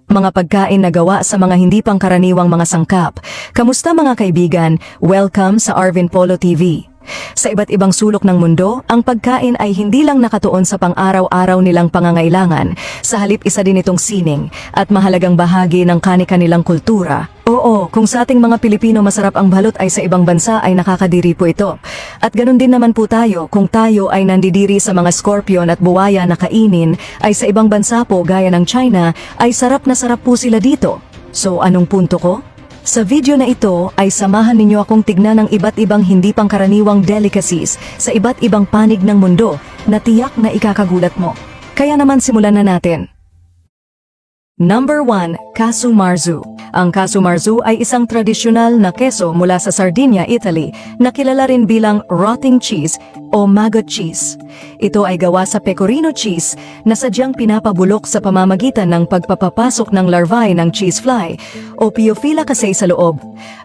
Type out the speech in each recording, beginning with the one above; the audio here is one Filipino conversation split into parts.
mga pagkain na gawa sa mga hindi pangkaraniwang mga sangkap. Kamusta mga kaibigan? Welcome sa Arvin Polo TV. Sa iba't ibang sulok ng mundo, ang pagkain ay hindi lang nakatuon sa pang-araw-araw nilang pangangailangan, sa halip isa din itong sining at mahalagang bahagi ng kani-kanilang kultura. Oo, kung sa ating mga Pilipino masarap ang balot ay sa ibang bansa ay nakakadiri po ito. At ganun din naman po tayo, kung tayo ay nandidiri sa mga scorpion at buwaya na kainin, ay sa ibang bansa po gaya ng China, ay sarap na sarap po sila dito. So anong punto ko? Sa video na ito ay samahan ninyo akong tignan ng iba't ibang hindi pangkaraniwang delicacies sa iba't ibang panig ng mundo na tiyak na ikakagulat mo. Kaya naman simulan na natin. Number 1, Casu Marzu. Ang Casu Marzu ay isang tradisyonal na keso mula sa Sardinia, Italy, na kilala rin bilang rotting cheese o maggot cheese. Ito ay gawa sa pecorino cheese na sadyang pinapabulok sa pamamagitan ng pagpapapasok ng larvae ng cheese fly o Piophila casei sa loob.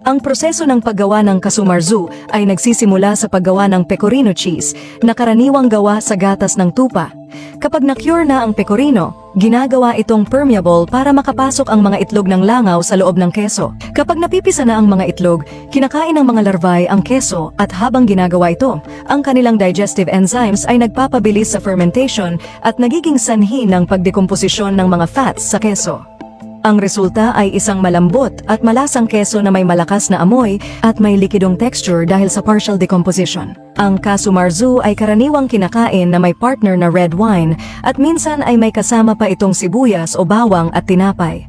Ang proseso ng paggawa ng Casu Marzu ay nagsisimula sa paggawa ng pecorino cheese na karaniwang gawa sa gatas ng tupa. Kapag na-cure na ang pecorino, ginagawa itong permeable para makapasok ang mga itlog ng langaw sa loob ng keso. Kapag napipisa na ang mga itlog, kinakain ng mga larvae ang keso at habang ginagawa ito, ang kanilang digestive enzymes ay nagpapabilis sa fermentation at nagiging sanhi ng pagdekomposisyon ng mga fats sa keso. Ang resulta ay isang malambot at malasang keso na may malakas na amoy at may likidong texture dahil sa partial decomposition. Ang Casu Marzu ay karaniwang kinakain na may partner na red wine at minsan ay may kasama pa itong sibuyas o bawang at tinapay.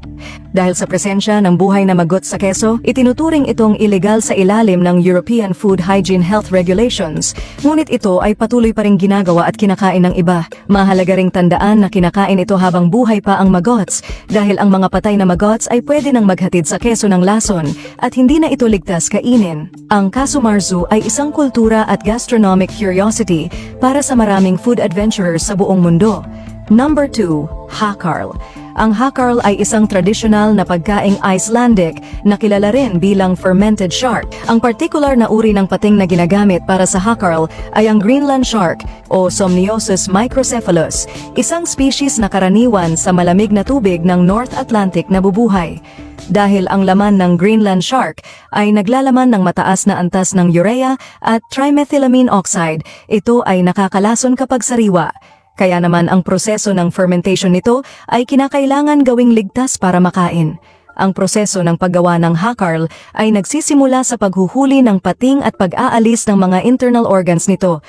Dahil sa presensya ng buhay na maggot sa keso, itinuturing itong ilegal sa ilalim ng European Food Hygiene Health Regulations, ngunit ito ay patuloy pa ring ginagawa at kinakain ng iba. Mahalaga ring tandaan na kinakain ito habang buhay pa ang maggots, dahil ang mga patay na maggots ay pwede nang maghatid sa keso ng lason at hindi na ito ligtas kainin. Ang Casu Marzu ay isang kultura at gastronomic curiosity para sa maraming food adventurers sa buong mundo. Number 2, Hakarl. Ang hakarl ay isang tradisyonal na pagkaing Icelandic na kilala rin bilang fermented shark. Ang particular na uri ng pating na ginagamit para sa hakarl ay ang Greenland shark o Somniosus microcephalus, isang species na karaniwan sa malamig na tubig ng North Atlantic na bubuhay. Dahil ang laman ng Greenland shark ay naglalaman ng mataas na antas ng urea at trimethylamine oxide, ito ay nakakalason kapag sariwa. Kaya naman ang proseso ng fermentation nito ay kinakailangan gawing ligtas para makain. Ang proseso ng paggawa ng hakarl ay nagsisimula sa paghuhuli ng pating at pag-aalis ng mga internal organs nito.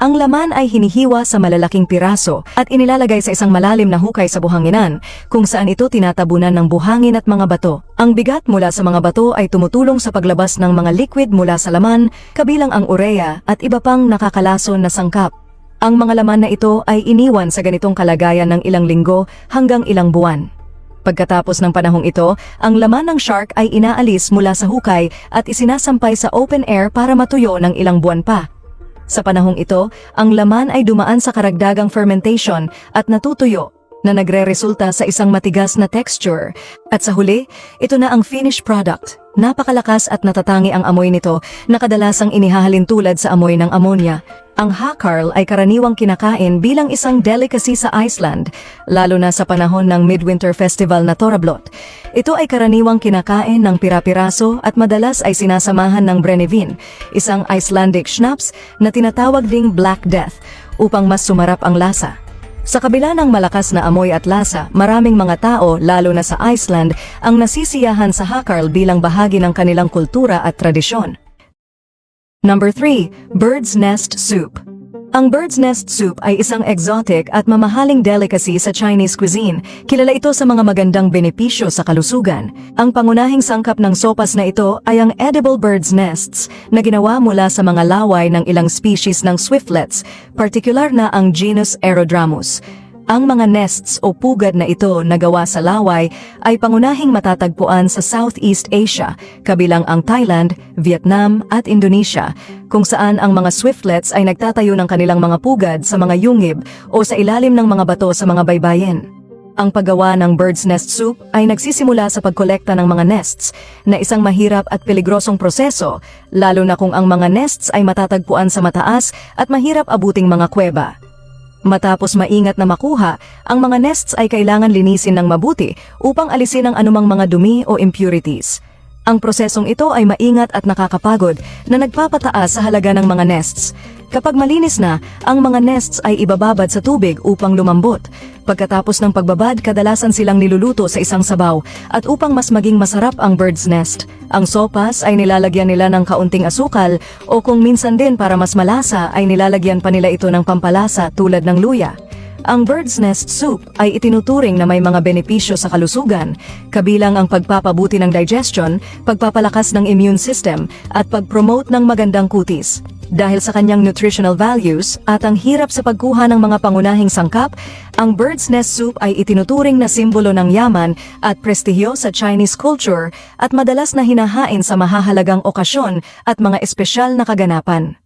Ang laman ay hinihiwa sa malalaking piraso at inilalagay sa isang malalim na hukay sa buhanginan, kung saan ito tinatabunan ng buhangin at mga bato. Ang bigat mula sa mga bato ay tumutulong sa paglabas ng mga liquid mula sa laman, kabilang ang urea at iba pang nakakalason na sangkap. Ang mga laman na ito ay iniwan sa ganitong kalagayan ng ilang linggo hanggang ilang buwan. Pagkatapos ng panahong ito, ang laman ng shark ay inaalis mula sa hukay at isinasampay sa open air para matuyo ng ilang buwan pa. Sa panahong ito, ang laman ay dumaan sa karagdagang fermentation at natutuyo na nagre-resulta sa isang matigas na texture. At sa huli, ito na ang finished product. Napakalakas at natatangi ang amoy nito na kadalasang inihahalin tulad sa amoy ng ammonia. Ang hakarl ay karaniwang kinakain bilang isang delicacy sa Iceland, lalo na sa panahon ng Midwinter Festival na Thorabloth. Ito ay karaniwang kinakain ng pira-piraso at madalas ay sinasamahan ng brennivin, isang Icelandic schnapps na tinatawag ding Black Death, upang mas sumarap ang lasa. Sa kabila ng malakas na amoy at lasa, maraming mga tao, lalo na sa Iceland, ang nasisiyahan sa hakarl bilang bahagi ng kanilang kultura at tradisyon. Number 3, Bird's Nest Soup. Ang bird's nest soup ay isang exotic at mamahaling delicacy sa Chinese cuisine. Kilala ito sa mga magandang benepisyo sa kalusugan. Ang pangunahing sangkap ng sopas na ito ay ang edible bird's nests na ginawa mula sa mga laway ng ilang species ng swiftlets, particular na ang genus Aerodromus. Ang mga nests o pugad na ito na gawa sa laway ay pangunahing matatagpuan sa Southeast Asia, kabilang ang Thailand, Vietnam at Indonesia, kung saan ang mga swiftlets ay nagtatayo ng kanilang mga pugad sa mga yungib o sa ilalim ng mga bato sa mga baybayin. Ang paggawa ng bird's nest soup ay nagsisimula sa pagkolekta ng mga nests, na isang mahirap at peligrosong proseso, lalo na kung ang mga nests ay matatagpuan sa mataas at mahirap abuting mga kuweba. Matapos maingat na makuha, ang mga nests ay kailangan linisin ng mabuti upang alisin ang anumang mga dumi o impurities. Ang prosesong ito ay maingat at nakakapagod na nagpapataas sa halaga ng mga nests. Kapag malinis na, ang mga nests ay ibababad sa tubig upang lumambot. Pagkatapos ng pagbabad, kadalasan silang niluluto sa isang sabaw at upang mas maging masarap ang bird's nest. Ang sopas ay nilalagyan nila ng kaunting asukal o kung minsan din para mas malasa ay nilalagyan pa nila ito ng pampalasa tulad ng luya. Ang bird's nest soup ay itinuturing na may mga benepisyo sa kalusugan, kabilang ang pagpapabuti ng digestion, pagpapalakas ng immune system, at pag-promote ng magandang kutis. Dahil sa kanyang nutritional values at ang hirap sa pagkuha ng mga pangunahing sangkap, ang bird's nest soup ay itinuturing na simbolo ng yaman at prestihyo sa Chinese culture at madalas na hinahain sa mahahalagang okasyon at mga espesyal na kaganapan.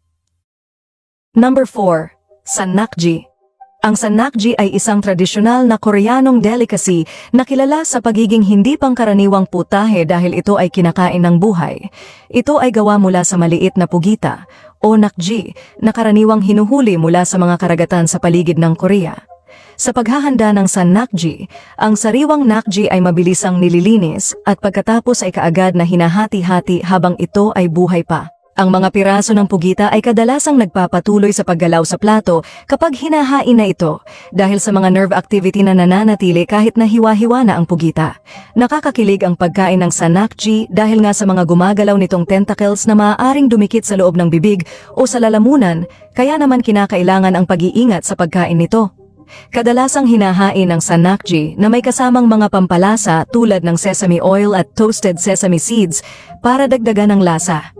Number 4. Sannakji. Ang sannakji ay isang tradisyonal na Koreanong delicacy na kilala sa pagiging hindi pangkaraniwang putahe dahil ito ay kinakain ng buhay. Ito ay gawa mula sa maliit na pugita o nakji na karaniwang hinuhuli mula sa mga karagatan sa paligid ng Korea. Sa paghahanda ng sannakji, ang sariwang nakji ay mabilisang nililinis at pagkatapos ay kaagad na hinahati-hati habang ito ay buhay pa. Ang mga piraso ng pugita ay kadalasang nagpapatuloy sa paggalaw sa plato kapag hinahain na ito dahil sa mga nerve activity na nananatili kahit na hiwa-hiwa na ang pugita. Nakakakilig ang pagkain ng sannakji dahil nga sa mga gumagalaw nitong tentacles na maaaring dumikit sa loob ng bibig o sa lalamunan, kaya naman kinakailangan ang pag-iingat sa pagkain nito. Kadalasang hinahain ang sannakji na may kasamang mga pampalasa tulad ng sesame oil at toasted sesame seeds para dagdagan ng lasa.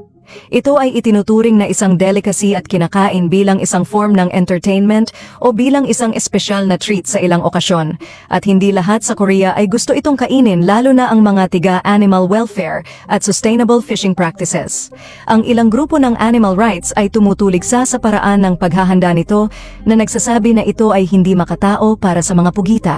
Ito ay itinuturing na isang delicacy at kinakain bilang isang form ng entertainment o bilang isang espesyal na treat sa ilang okasyon. At hindi lahat sa Korea ay gusto itong kainin lalo na ang mga tiga-animal welfare at sustainable fishing practices. Ang ilang grupo ng animal rights ay tumutuligsa sa paraan ng paghahanda nito na nagsasabi na ito ay hindi makatao para sa mga pugita.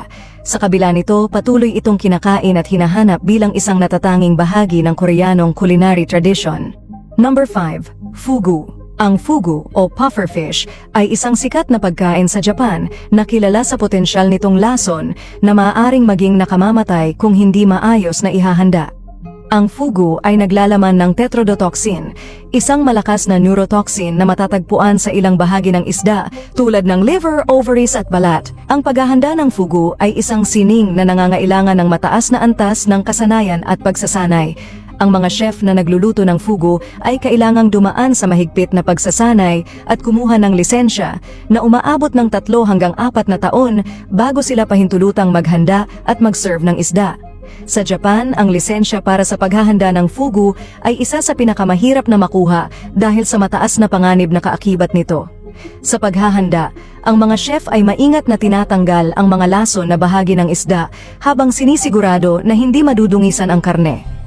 Sa kabila nito, patuloy itong kinakain at hinahanap bilang isang natatanging bahagi ng Koreanong culinary tradition. Number 5. Fugu. Ang fugu o pufferfish ay isang sikat na pagkain sa Japan na kilala sa potensyal nitong lason na maaaring maging nakamamatay kung hindi maayos na ihahanda. Ang fugu ay naglalaman ng tetrodotoxin, isang malakas na neurotoxin na matatagpuan sa ilang bahagi ng isda tulad ng liver, ovaries at balat. Ang paghahanda ng fugu ay isang sining na nangangailangan ng mataas na antas ng kasanayan at pagsasanay. Ang mga chef na nagluluto ng fugu ay kailangang dumaan sa mahigpit na pagsasanay at kumuha ng lisensya na umaabot ng 3 hanggang 4 na taon bago sila pahintulutang maghanda at mag-serve ng isda. Sa Japan, ang lisensya para sa paghahanda ng fugu ay isa sa pinakamahirap na makuha dahil sa mataas na panganib na kaakibat nito. Sa paghahanda, ang mga chef ay maingat na tinatanggal ang mga lason na bahagi ng isda habang sinisigurado na hindi madudungisan ang karne.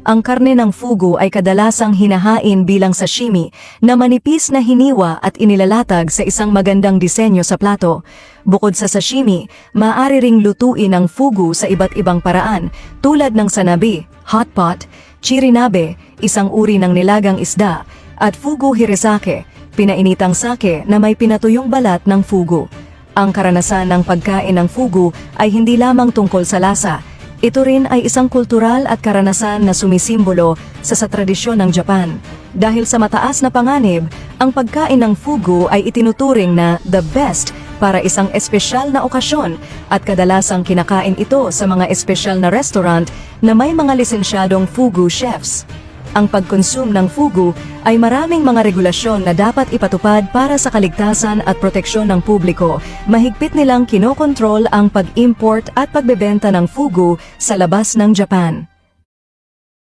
Ang karne ng fugu ay kadalasang hinahain bilang sashimi na manipis na hiniwa at inilalatag sa isang magandang disenyo sa plato. Bukod sa sashimi, maaari ring lutuin ang fugu sa iba't ibang paraan tulad ng sanabi, hot pot, chirinabe, isang uri ng nilagang isda, at fugu hirisake, pinainitang sake na may pinatuyong balat ng fugu. Ang karanasan ng pagkain ng fugu ay hindi lamang tungkol sa lasa. Ito rin ay isang kultural at karanasan na sumisimbolo sa tradisyon ng Japan. Dahil sa mataas na panganib, ang pagkain ng fugu ay itinuturing na the best para isang espesyal na okasyon at kadalasang kinakain ito sa mga espesyal na restaurant na may mga lisensyadong fugu chefs. Ang pagkonsum ng fugu ay maraming mga regulasyon na dapat ipatupad para sa kaligtasan at proteksyon ng publiko. Mahigpit nilang kinokontrol ang pag-import at pagbebenta ng fugu sa labas ng Japan.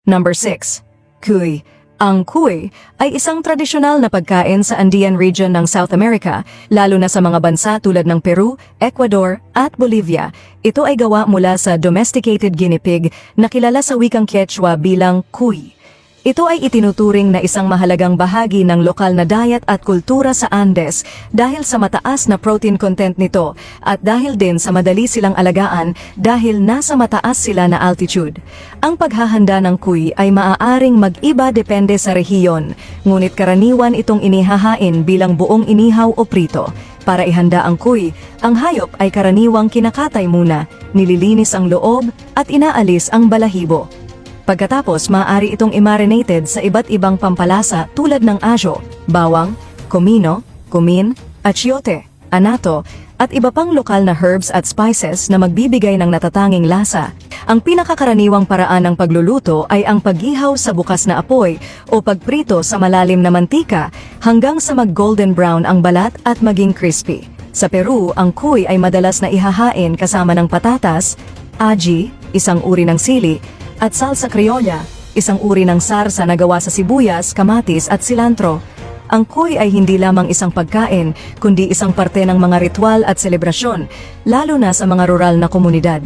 Number 6. Cuy. Ang cuy ay isang tradisyonal na pagkain sa Andean region ng South America, lalo na sa mga bansa tulad ng Peru, Ecuador at Bolivia. Ito ay gawa mula sa domesticated guinea pig na kilala sa wikang Quechua bilang cuy. Ito ay itinuturing na isang mahalagang bahagi ng lokal na diet at kultura sa Andes dahil sa mataas na protein content nito at dahil din sa madali silang alagaan dahil nasa mataas sila na altitude. Ang paghahanda ng cuy ay maaaring mag-iba depende sa rehiyon, ngunit karaniwan itong inihahain bilang buong inihaw o prito. Para ihanda ang kuy, ang hayop ay karaniwang kinakatay muna, nililinis ang loob at inaalis ang balahibo. Pagkatapos, maaari itong i-marinated sa iba't ibang pampalasa tulad ng ajo, bawang, komino, kumin, achiote, anato, at iba pang lokal na herbs at spices na magbibigay ng natatanging lasa. Ang pinakakaraniwang paraan ng pagluluto ay ang paggihaw sa bukas na apoy o pagprito sa malalim na mantika hanggang sa mag-golden brown ang balat at maging crispy. Sa Peru, ang cuy ay madalas na ihahain kasama ng patatas, aji, isang uri ng sili, at salsa criolla, isang uri ng sarsa na gawa sa sibuyas, kamatis at cilantro. Ang cuy ay hindi lamang isang pagkain, kundi isang parte ng mga ritual at selebrasyon, lalo na sa mga rural na komunidad.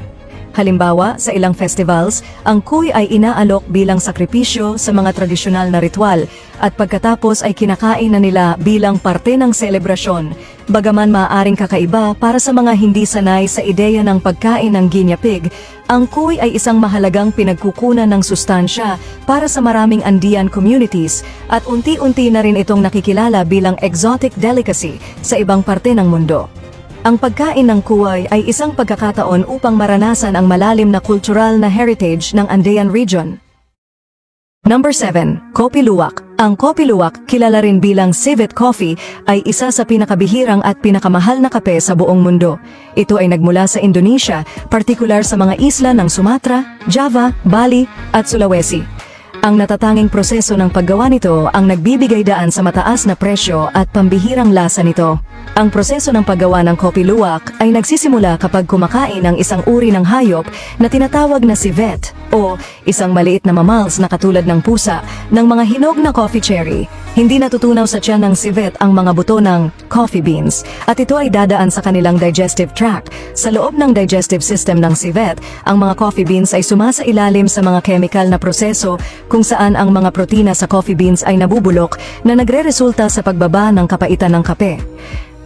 Halimbawa, sa ilang festivals, ang cuy ay inaalok bilang sakripisyo sa mga tradisyonal na ritual at pagkatapos ay kinakain na nila bilang parte ng selebrasyon. Bagaman maaaring kakaiba para sa mga hindi sanay sa ideya ng pagkain ng guinea pig, ang cuy ay isang mahalagang pinagkukunan ng sustansya para sa maraming Andean communities at unti-unti na rin itong nakikilala bilang exotic delicacy sa ibang parte ng mundo. Ang pagkain ng cuy ay isang pagkakataon upang maranasan ang malalim na kultural na heritage ng Andean region. Number 7. Kopi Luwak. Ang Kopi Luwak, kilala rin bilang civet coffee, ay isa sa pinakabihirang at pinakamahal na kape sa buong mundo. Ito ay nagmula sa Indonesia, partikular sa mga isla ng Sumatra, Java, Bali at Sulawesi. Ang natatanging proseso ng paggawa nito ang nagbibigay daan sa mataas na presyo at pambihirang lasa nito. Ang proseso ng paggawa ng kopi luwak ay nagsisimula kapag kumakain ng isang uri ng hayop na tinatawag na civet o isang maliit na mammals na katulad ng pusa ng mga hinog na coffee cherry. Hindi natutunaw sa tiyan ng civet ang mga buto ng coffee beans at ito ay dadaan sa kanilang digestive tract. Sa loob ng digestive system ng civet, ang mga coffee beans ay sumasailalim sa mga chemical na proseso kung saan ang mga protina sa coffee beans ay nabubulok na nagre-resulta sa pagbaba ng kapaitan ng kape.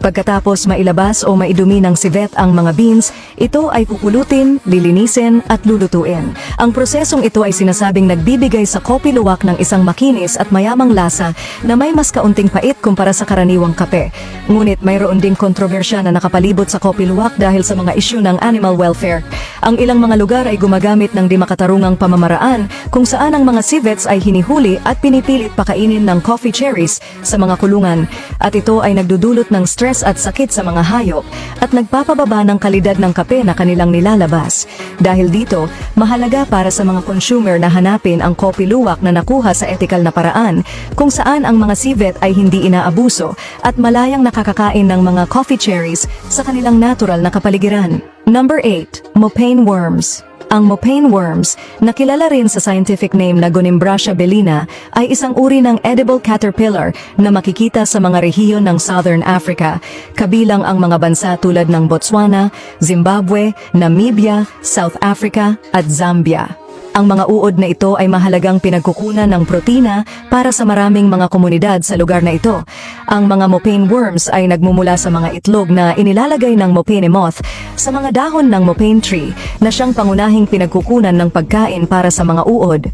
Pagkatapos mailabas o maidumi ng civet ang mga beans, ito ay pupulutin, lilinisin at lulutuin. Ang prosesong ito ay sinasabing nagbibigay sa kopi luwak ng isang makinis at mayamang lasa na may mas kaunting pait kumpara sa karaniwang kape. Ngunit mayroon ding kontrobersya na nakapalibot sa kopi luwak dahil sa mga isyu ng animal welfare. Ang ilang mga lugar ay gumagamit ng di makatarungang pamamaraan kung saan ang mga civets ay hinihuli at pinipilit pakainin ng coffee cherries sa mga kulungan at ito ay nagdudulot ng stress at sakit sa mga hayop at nagpapababa ng kalidad ng kape na kanilang nilalabas. Dahil dito, mahalaga para sa mga consumer na hanapin ang kopi luwak na nakuha sa ethical na paraan kung saan ang mga civet ay hindi inaabuso at malayang nakakakain ng mga coffee cherries sa kanilang natural na kapaligiran. Number 8. Mopane worms. Ang mopane worms, na kilala rin sa scientific name na Gonimbraccia bellina, ay isang uri ng edible caterpillar na makikita sa mga rehiyon ng Southern Africa, kabilang ang mga bansa tulad ng Botswana, Zimbabwe, Namibia, South Africa at Zambia. Ang mga uod na ito ay mahalagang pinagkukunan ng protina para sa maraming mga komunidad sa lugar na ito. Ang mga mopane worms ay nagmumula sa mga itlog na inilalagay ng mopane moth sa mga dahon ng mopane tree na siyang pangunahing pinagkukunan ng pagkain para sa mga uod.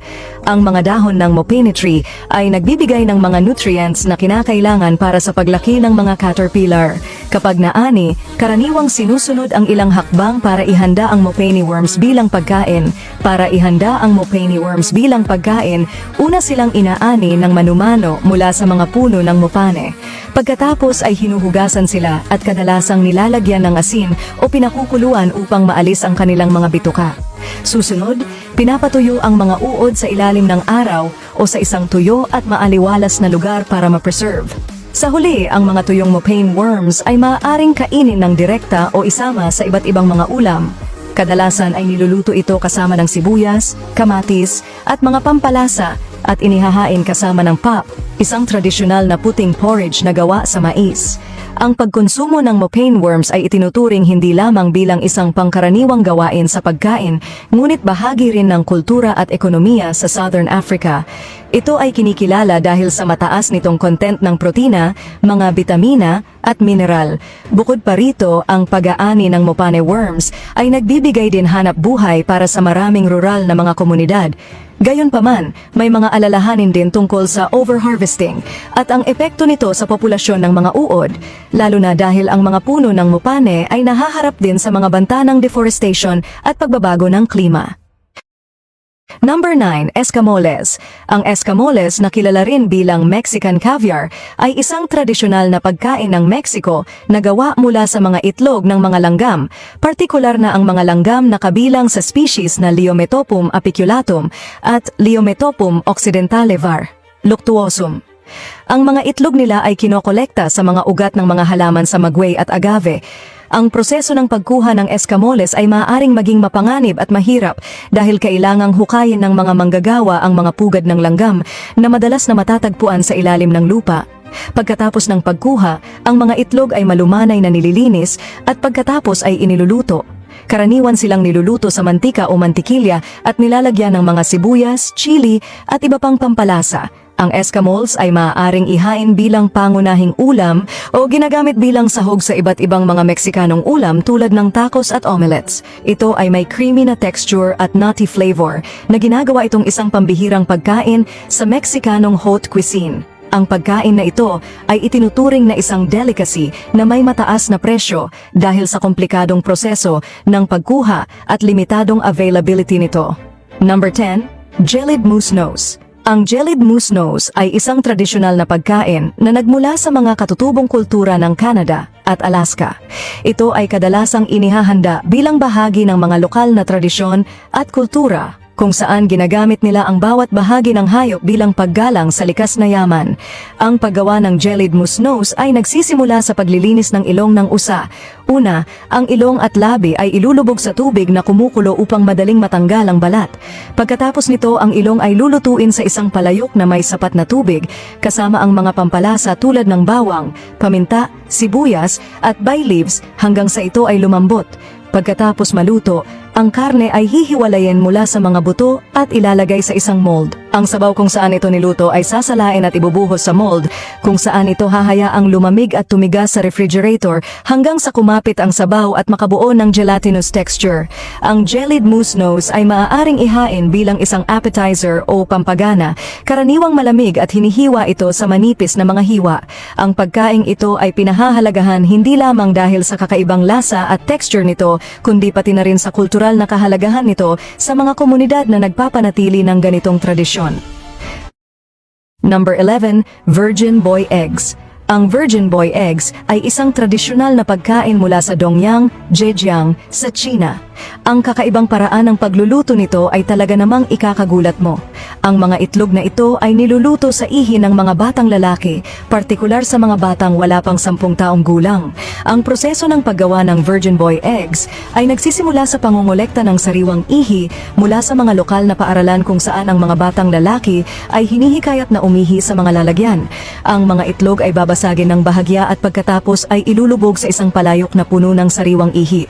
Ang mga dahon ng mopane tree ay nagbibigay ng mga nutrients na kinakailangan para sa paglaki ng mga caterpillar. Kapag naani, karaniwang sinusunod ang ilang hakbang para ihanda ang mopane worms bilang pagkain. Para ihanda ang mopane worms bilang pagkain, una silang inaani ng manumano mula sa mga puno ng mopane. Pagkatapos ay hinuhugasan sila at kadalasang nilalagyan ng asin o pinakukuluan upang maalis ang kanilang mga bituka. Susunod, pinapatuyo ang mga uod sa ilalim ng araw o sa isang tuyo at maaliwalas na lugar para ma-preserve. Sa huli, ang mga tuyong mopane worms ay maaaring kainin ng direkta o isama sa iba't ibang mga ulam. Kadalasan ay niluluto ito kasama ng sibuyas, kamatis, at mga pampalasa at inihahain kasama ng pap, isang tradisyonal na puting porridge na gawa sa mais. Ang pagkonsumo ng mopane worms ay itinuturing hindi lamang bilang isang pangkaraniwang gawain sa pagkain, ngunit bahagi rin ng kultura at ekonomiya sa Southern Africa. Ito ay kinikilala dahil sa mataas nitong content ng protina, mga bitamina at mineral. Bukod pa rito, ang pag-aani ng mopane worms ay nagbibigay din hanap buhay para sa maraming rural na mga komunidad. Gayunpaman, may mga alalahanin din tungkol sa overharvesting at ang epekto nito sa populasyon ng mga uod, lalo na dahil ang mga puno ng mupane ay nahaharap din sa mga banta ng deforestation at pagbabago ng klima. Number 9, escamoles. Ang escamoles na kilala rin bilang Mexican caviar ay isang tradisyonal na pagkain ng Mexico na gawa mula sa mga itlog ng mga langgam, partikular na ang mga langgam na kabilang sa species na Liometopum apiculatum at Liometopum occidentale var. Luctuosum. Ang mga itlog nila ay kinokolekta sa mga ugat ng mga halaman sa magway at agave. Ang proseso ng pagkuha ng escamoles ay maaaring maging mapanganib at mahirap dahil kailangang hukayin ng mga manggagawa ang mga pugad ng langgam na madalas na matatagpuan sa ilalim ng lupa. Pagkatapos ng pagkuha, ang mga itlog ay malumanay na nililinis at pagkatapos ay iniluluto. Karaniwan silang niluluto sa mantika o mantikilya at nilalagyan ng mga sibuyas, chili at iba pang pampalasa. Ang escamoles ay maaaring ihain bilang pangunahing ulam o ginagamit bilang sahog sa iba't ibang mga Meksikanong ulam tulad ng tacos at omelettes. Ito ay may creamy na texture at nutty flavor na ginagawa itong isang pambihirang pagkain sa Meksikanong haute cuisine. Ang pagkain na ito ay itinuturing na isang delicacy na may mataas na presyo dahil sa komplikadong proseso ng pagkuha at limitadong availability nito. Number 10, jellied moose nose. Ang jellied moose nose ay isang tradisyonal na pagkain na nagmula sa mga katutubong kultura ng Canada at Alaska. Ito ay kadalasang inihahanda bilang bahagi ng mga lokal na tradisyon at kultura, kung saan ginagamit nila ang bawat bahagi ng hayop bilang paggalang sa likas na yaman. Ang paggawa ng jellied moose nose ay nagsisimula sa paglilinis ng ilong ng usa. Una, ang ilong at labi ay ilulubog sa tubig na kumukulo upang madaling matanggal ang balat. Pagkatapos nito, ang ilong ay lulutuin sa isang palayok na may sapat na tubig, kasama ang mga pampalasa tulad ng bawang, paminta, sibuyas at bay leaves hanggang sa ito ay lumambot. Pagkatapos maluto, ang karne ay hihiwalayin mula sa mga buto at ilalagay sa isang mold. Ang sabaw kung saan ito niluto ay sasalain at ibubuhos sa mold, kung saan ito hahayaang lumamig at tumigas sa refrigerator hanggang sa kumapit ang sabaw at makabuo ng gelatinous texture. Ang jellied moose nose ay maaaring ihain bilang isang appetizer o pampagana, karaniwang malamig at hinihiwa ito sa manipis na mga hiwa. Ang pagkaing ito ay pinahahalagahan hindi lamang dahil sa kakaibang lasa at texture nito, kundi pati na rin sa kultural na kahalagahan nito sa mga komunidad na nagpapanatili ng ganitong tradisyon. Number 11, Virgin Boy Eggs. Ang Virgin Boy Eggs ay isang tradisyonal na pagkain mula sa Dongyang, Zhejiang, sa China. Ang kakaibang paraan ng pagluluto nito ay talaga namang ikakagulat mo. Ang mga itlog na ito ay niluluto sa ihi ng mga batang lalaki, partikular sa mga batang wala pang 10 taong gulang. Ang proseso ng paggawa ng Virgin Boy Eggs ay nagsisimula sa pangongolekta ng sariwang ihi mula sa mga lokal na paaralan kung saan ang mga batang lalaki ay hinihikayat na umihi sa mga lalagyan. Ang mga itlog ay babasagin ng bahagya at pagkatapos ay ilulubog sa isang palayok na puno ng sariwang ihi.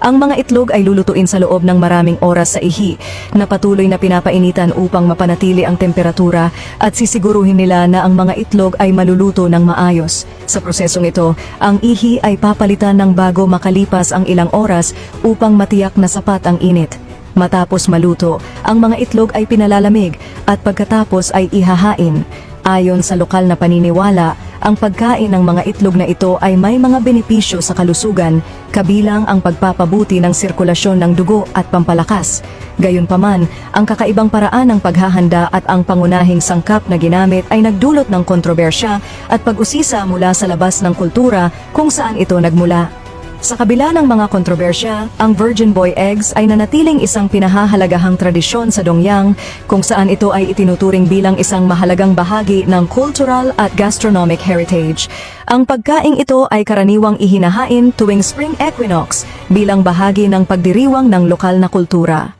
Ang mga itlog ay lulutuin sa loob ng maraming oras sa ihi na patuloy na pinapainitan upang mapanatili ang temperatura at sisiguruhin nila na ang mga itlog ay maluluto ng maayos. Sa prosesong ito, ang ihi ay papalitan ng bago makalipas ang ilang oras upang matiyak na sapat ang init. Matapos maluto, ang mga itlog ay pinalalamig at pagkatapos ay ihahain. Ayon sa lokal na paniniwala, ang pagkain ng mga itlog na ito ay may mga benepisyo sa kalusugan, kabilang ang pagpapabuti ng sirkulasyon ng dugo at pampalakas. Gayunpaman, ang kakaibang paraan ng paghahanda at ang pangunahing sangkap na ginamit ay nagdulot ng kontrobersya at pag-usisa mula sa labas ng kultura kung saan ito nagmula. Sa kabila ng mga kontrobersya, ang Virgin Boy Eggs ay nanatiling isang pinahahalagahang tradisyon sa Dongyang, kung saan ito ay itinuturing bilang isang mahalagang bahagi ng cultural at gastronomic heritage. Ang pagkaing ito ay karaniwang ihinahain tuwing spring equinox bilang bahagi ng pagdiriwang ng lokal na kultura.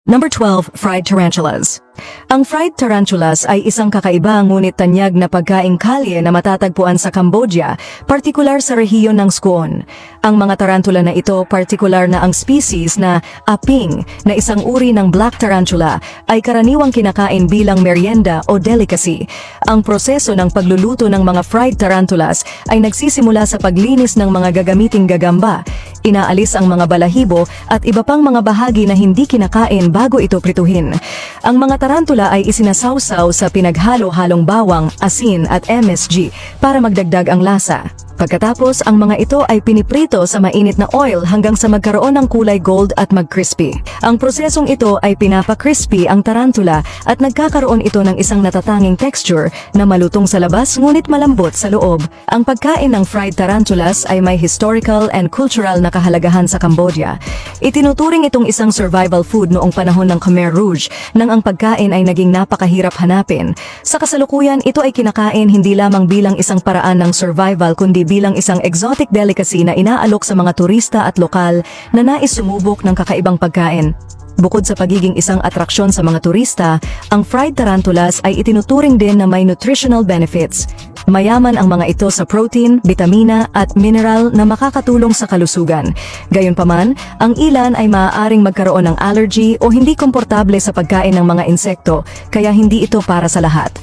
Number 12, fried tarantulas. Ang fried tarantulas ay isang kakaiba ngunit tanyag na pagkaing kalye na matatagpuan sa Cambodia, partikular sa rehiyon ng Squon. Ang mga tarantula na ito, partikular na ang species na aping na isang uri ng black tarantula ay karaniwang kinakain bilang merienda o delicacy. Ang proseso ng pagluluto ng mga fried tarantulas ay nagsisimula sa paglinis ng mga gagamiting gagamba. Inaalis ang mga balahibo at iba pang mga bahagi na hindi kinakain bago ito prituhin. Ang mga tarantula ay isinasawsaw sa pinaghalo-halong bawang, asin at MSG para magdagdag ang lasa. Pagkatapos, ang mga ito ay piniprito sa mainit na oil hanggang sa magkaroon ng kulay gold at mag-crispy. Ang prosesong ito ay pinapa-crispy ang tarantula at nagkakaroon ito ng isang natatanging texture na malutong sa labas ngunit malambot sa loob. Ang pagkain ng fried tarantulas ay may historical and cultural na kahalagahan sa Cambodia. Itinuturing itong isang survival food noong panahon ng Khmer Rouge nang ang pagkain ay naging napakahirap hanapin. Sa kasalukuyan, ito ay kinakain hindi lamang bilang isang paraan ng survival kundi bilang isang exotic delicacy na inaalok sa mga turista at lokal na nais sumubok ng kakaibang pagkain. Bukod sa pagiging isang atraksyon sa mga turista, ang fried tarantulas ay itinuturing din na may nutritional benefits. Mayaman ang mga ito sa protein, bitamina at mineral na makakatulong sa kalusugan. Gayunpaman, ang ilan ay maaaring magkaroon ng allergy o hindi komportable sa pagkain ng mga insekto, kaya hindi ito para sa lahat.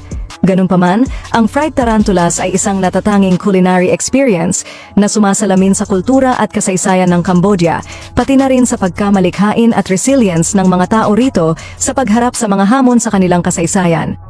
Ganunpaman, ang fried tarantulas ay isang natatanging culinary experience na sumasalamin sa kultura at kasaysayan ng Cambodia, pati na rin sa pagkamalikhain at resilience ng mga tao rito sa pagharap sa mga hamon sa kanilang kasaysayan.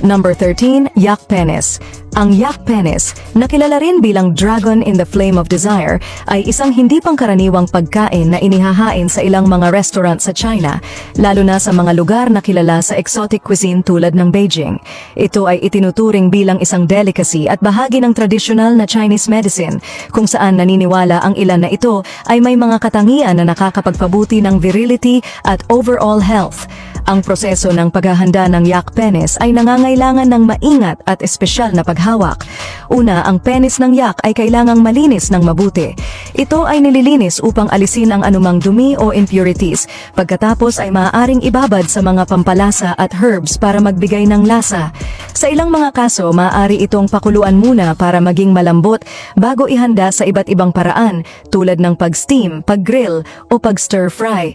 Number 13, yak penis. Ang yak penis, na kilala rin bilang dragon in the flame of desire, ay isang hindi pangkaraniwang pagkain na inihahain sa ilang mga restaurant sa China, lalo na sa mga lugar na kilala sa exotic cuisine tulad ng Beijing. Ito ay itinuturing bilang isang delicacy at bahagi ng traditional na Chinese medicine, kung saan naniniwala ang ilan na ito ay may mga katangian na nakakapagpabuti ng virility at overall health. Ang proseso ng paghahanda ng yak penis ay nangangailangan ng maingat at espesyal na paghawak. Una, ang penis ng yak ay kailangang malinis ng mabuti. Ito ay nililinis upang alisin ang anumang dumi o impurities. Pagkatapos ay maaaring ibabad sa mga pampalasa at herbs para magbigay ng lasa. Sa ilang mga kaso, maaari itong pakuluan muna para maging malambot bago ihanda sa iba't ibang paraan tulad ng pag-steam, pag-grill o pag-stir-fry.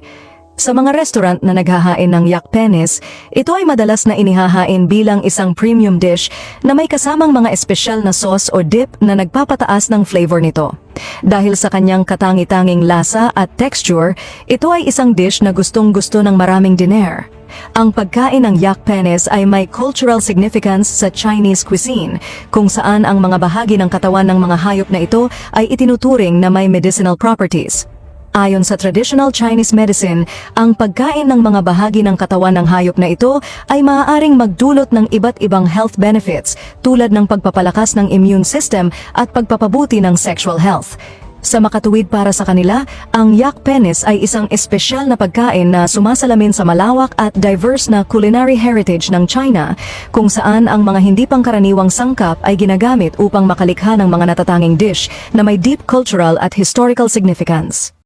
Sa mga restaurant na naghahain ng yak penis, ito ay madalas na inihahain bilang isang premium dish na may kasamang mga espesyal na sauce o dip na nagpapataas ng flavor nito. Dahil sa kanyang katangi-tanging lasa at texture, ito ay isang dish na gustong-gusto ng maraming diner. Ang pagkain ng yak penis ay may cultural significance sa Chinese cuisine, kung saan ang mga bahagi ng katawan ng mga hayop na ito ay itinuturing na may medicinal properties. Ayon sa traditional Chinese medicine, ang pagkain ng mga bahagi ng katawan ng hayop na ito ay maaaring magdulot ng iba't ibang health benefits tulad ng pagpapalakas ng immune system at pagpapabuti ng sexual health. Sa makatuwid para sa kanila, ang yak penis ay isang espesyal na pagkain na sumasalamin sa malawak at diverse na culinary heritage ng China, kung saan ang mga hindi pangkaraniwang sangkap ay ginagamit upang makalikha ng mga natatanging dish na may deep cultural at historical significance.